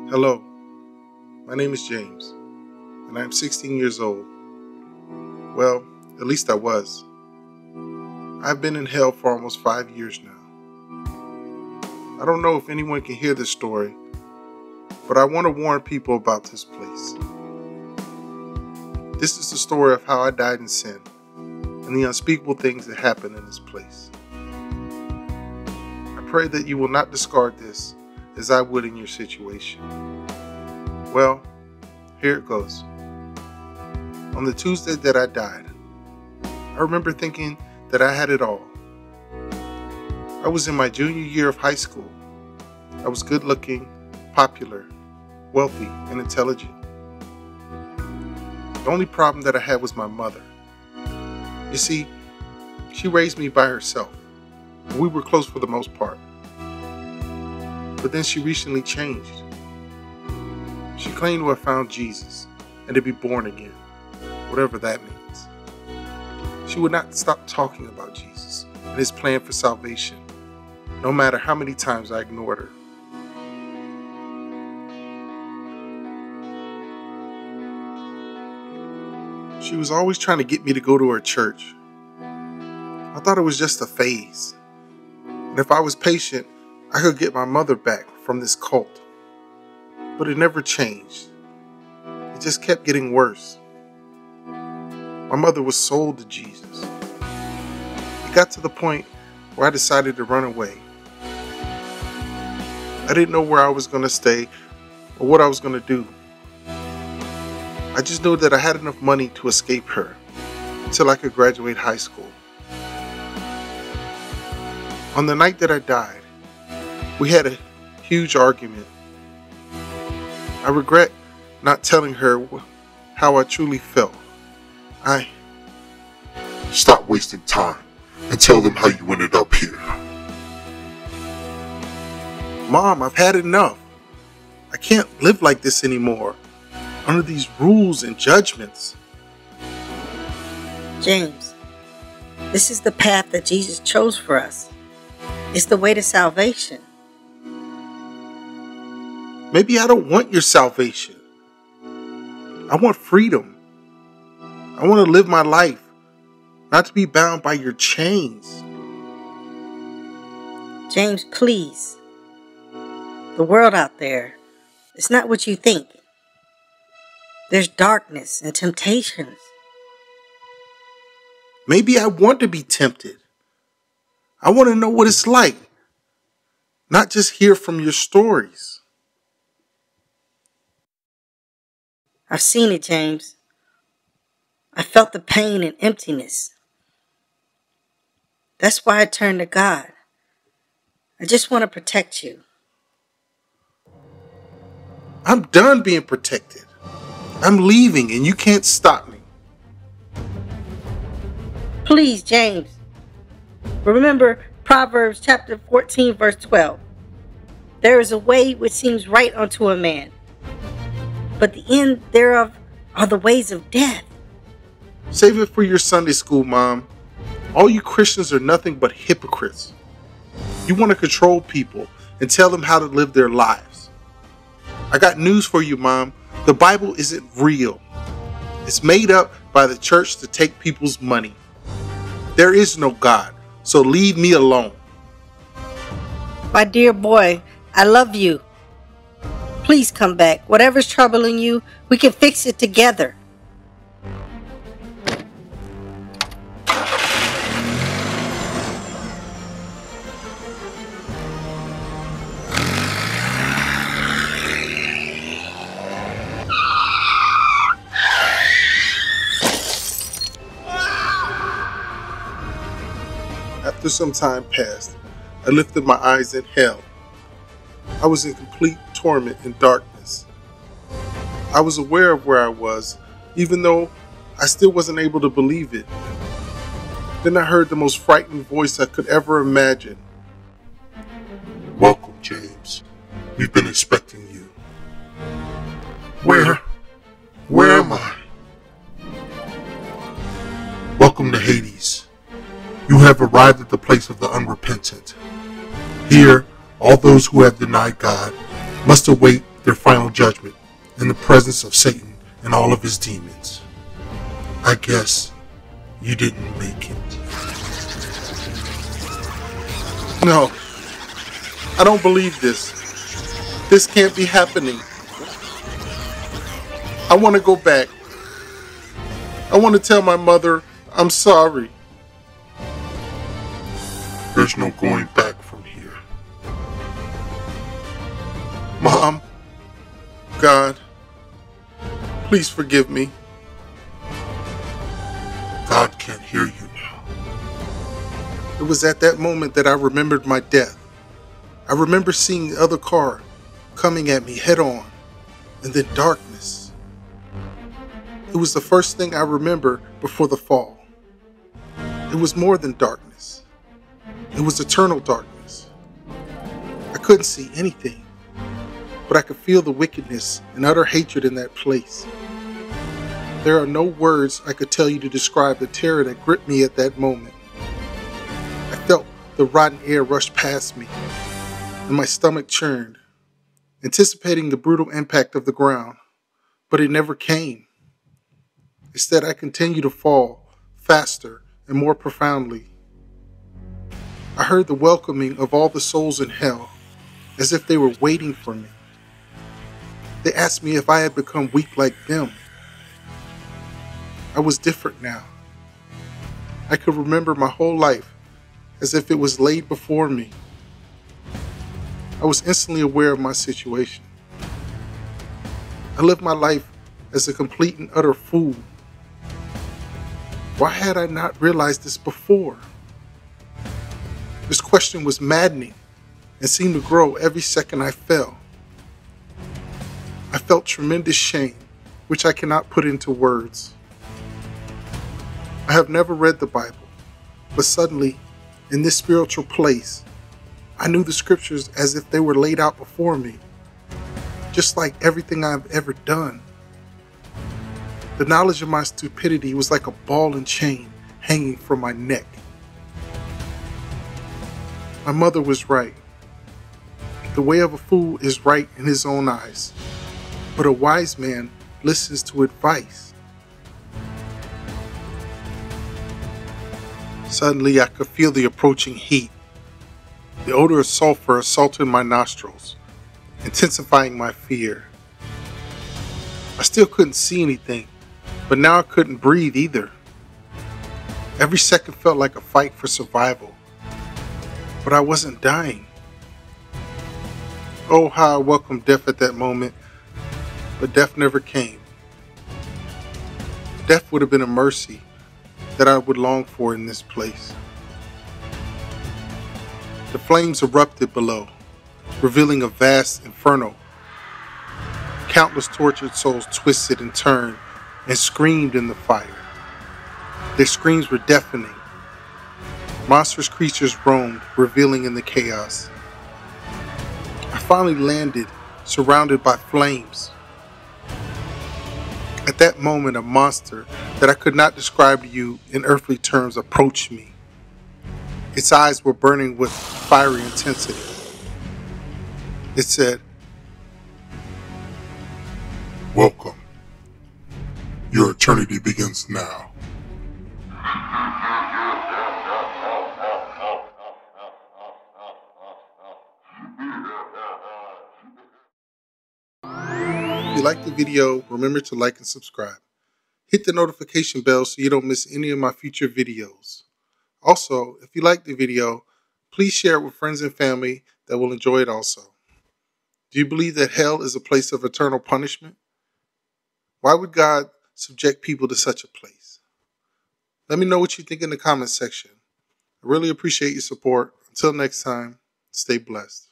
Hello, my name is James, and I'm 16 years old. Well, at least I was. I've been in hell for almost 5 years now. I don't know if anyone can hear this story, but I want to warn people about this place. This is the story of how I died in sin and the unspeakable things that happen in this place. I pray that you will not discard this as I would in your situation. Well, here it goes. On the Tuesday that I died, I remember thinking that I had it all. I was in my junior year of high school. I was good looking, popular, wealthy, and intelligent. The only problem that I had was my mother. You see, she raised me by herself, and we were close for the most part. But then she recently changed. She claimed to have found Jesus and to be born again, whatever that means. She would not stop talking about Jesus and his plan for salvation, no matter how many times I ignored her. She was always trying to get me to go to her church. I thought it was just a phase, and if I was patient, I could get my mother back from this cult. But it never changed. It just kept getting worse. My mother was sold to Jesus. It got to the point where I decided to run away. I didn't know where I was going to stay or what I was going to do. I just knew that I had enough money to escape her until I could graduate high school. On the night that I died, we had a huge argument. I regret not telling her how I truly felt. Stop wasting time and tell them how you ended up here. Mom, I've had enough. I can't live like this anymore, under these rules and judgments. James, this is the path that Jesus chose for us. It's the way to salvation. Maybe I don't want your salvation. I want freedom. I want to live my life, not to be bound by your chains. James, please. The world out there, it's not what you think. There's darkness and temptations. Maybe I want to be tempted. I want to know what it's like, not just hear from your stories. I've seen it, James. I felt the pain and emptiness. That's why I turned to God. I just want to protect you. I'm done being protected. I'm leaving and you can't stop me. Please, James. Remember Proverbs chapter 14, verse 12. There is a way which seems right unto a man, but the end thereof are the ways of death. Save it for your Sunday school, Mom. All you Christians are nothing but hypocrites. You want to control people and tell them how to live their lives. I got news for you, Mom. The Bible isn't real. It's made up by the church to take people's money. There is no God, so leave me alone. My dear boy, I love you. Please come back. Whatever's troubling you, we can fix it together. After some time passed, I lifted my eyes in hell. I was in complete torment and darkness. I was aware of where I was, even though I still wasn't able to believe it. Then I heard the most frightening voice I could ever imagine. Welcome, James. We've been expecting you. Where am I? Welcome to Hades. You have arrived at the place of the unrepentant. Here, all those who have denied God must await their final judgment in the presence of Satan and all of his demons. I guess you didn't make it. No, I don't believe this. This can't be happening. I want to go back. I want to tell my mother I'm sorry. There's no going back from here. Mom, God, please forgive me. God can't hear you now. It was at that moment that I remembered my death. I remember seeing the other car coming at me head on, and then darkness. It was the first thing I remember before the fall. It was more than darkness. It was eternal darkness. I couldn't see anything, but I could feel the wickedness and utter hatred in that place. There are no words I could tell you to describe the terror that gripped me at that moment. I felt the rotten air rush past me, and my stomach churned, anticipating the brutal impact of the ground, but it never came. Instead, I continued to fall faster and more profoundly. I heard the welcoming of all the souls in hell, as if they were waiting for me. They asked me if I had become weak like them. I was different now. I could remember my whole life as if it was laid before me. I was instantly aware of my situation. I lived my life as a complete and utter fool. Why had I not realized this before? This question was maddening and seemed to grow every second I fell. I felt tremendous shame, which I cannot put into words. I have never read the Bible, but suddenly, in this spiritual place, I knew the scriptures as if they were laid out before me, just like everything I've ever done. The knowledge of my stupidity was like a ball and chain hanging from my neck. My mother was right. The way of a fool is right in his own eyes, but a wise man listens to advice. Suddenly, I could feel the approaching heat. The odor of sulfur assaulted my nostrils, intensifying my fear. I still couldn't see anything, but now I couldn't breathe either. Every second felt like a fight for survival, but I wasn't dying. Oh, how I welcomed death at that moment, but death never came. Death would have been a mercy that I would long for in this place. The flames erupted below, revealing a vast inferno. Countless tortured souls twisted and turned and screamed in the fire. Their screams were deafening. Monstrous creatures roamed, revealing in the chaos. I finally landed, surrounded by flames. At that moment, a monster that I could not describe to you in earthly terms approached me. Its eyes were burning with fiery intensity. It said, Welcome. Your eternity begins now. if you liked the video, remember to like and subscribe. Hit the notification bell so you don't miss any of my future videos. Also, if you liked the video, please share it with friends and family that will enjoy it also. Do you believe that hell is a place of eternal punishment? Why would God subject people to such a place? Let me know what you think in the comments section. I really appreciate your support. Until next time, stay blessed.